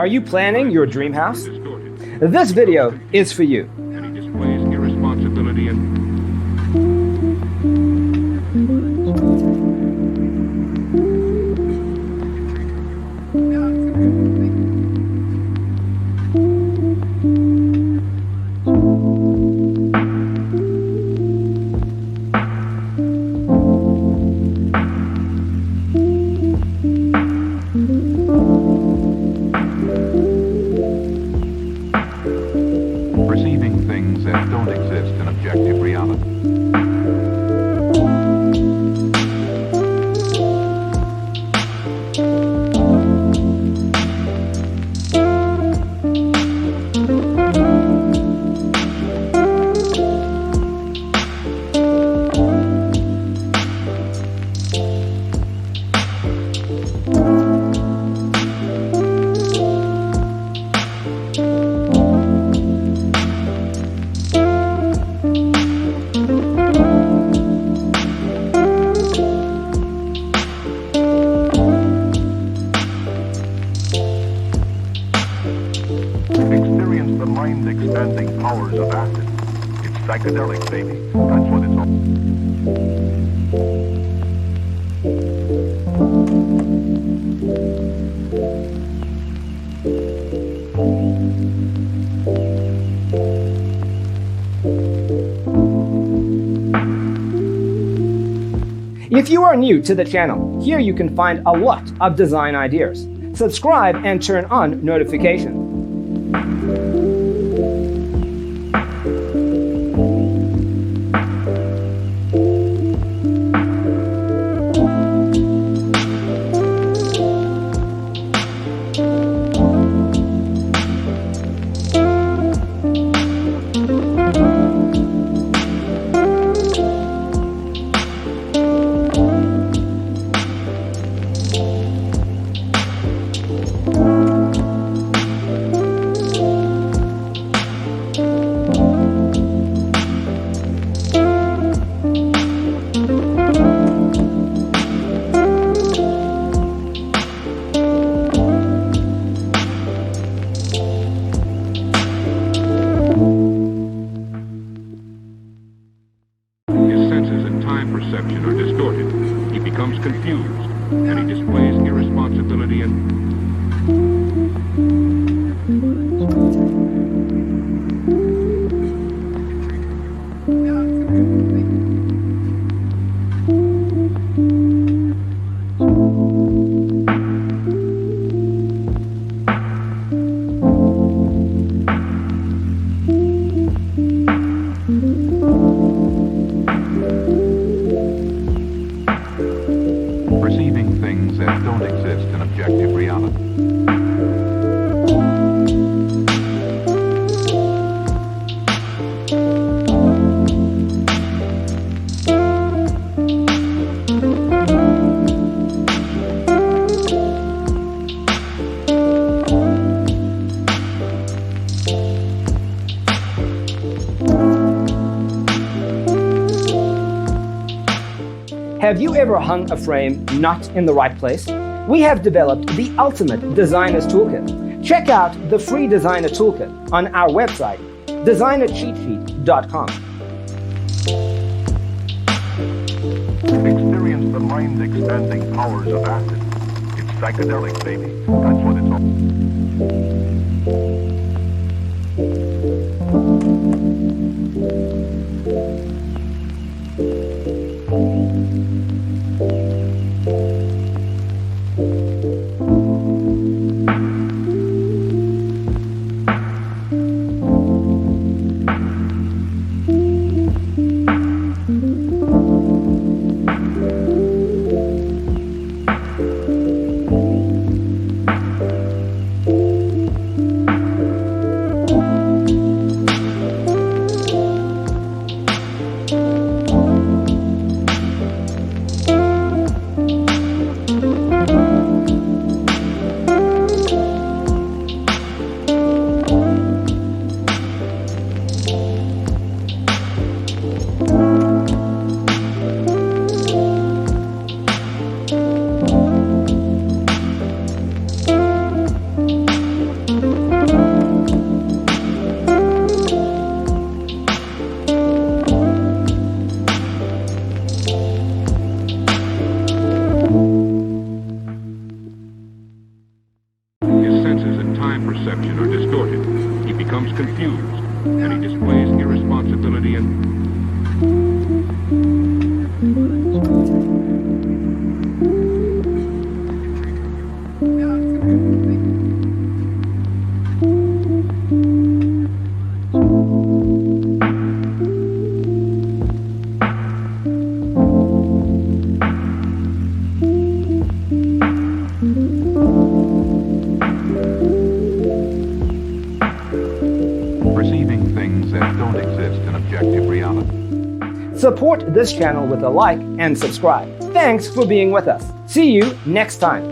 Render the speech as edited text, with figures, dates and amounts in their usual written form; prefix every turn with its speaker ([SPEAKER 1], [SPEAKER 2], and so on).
[SPEAKER 1] Are you planning your dream house? This video is for you.
[SPEAKER 2] And he displays irresponsibility and perceiving things that don't exist in objective reality. Experience the mind-expanding powers of acid. It's psychedelic, baby. That's what it's all.
[SPEAKER 1] If you are new to the channel, here you can find a lot of design ideas. Subscribe and turn on notifications.
[SPEAKER 2] His senses and time perception are distorted. He becomes confused, and he displays irresponsibility and perceiving things that don't exist in objective reality.
[SPEAKER 1] Have you ever hung a frame not in the right place? We have developed the ultimate designer's toolkit. Check out the free designer toolkit on our website, designercheatsheet.com.
[SPEAKER 2] Experience the mind-expanding powers of acid. It's psychedelic, baby. That's what it's all. perception are distorted. He becomes confused, and he displays irresponsibility and perceiving things that don't exist in objective reality.
[SPEAKER 1] Support this channel with a like and subscribe. Thanks for being with us. See you next time.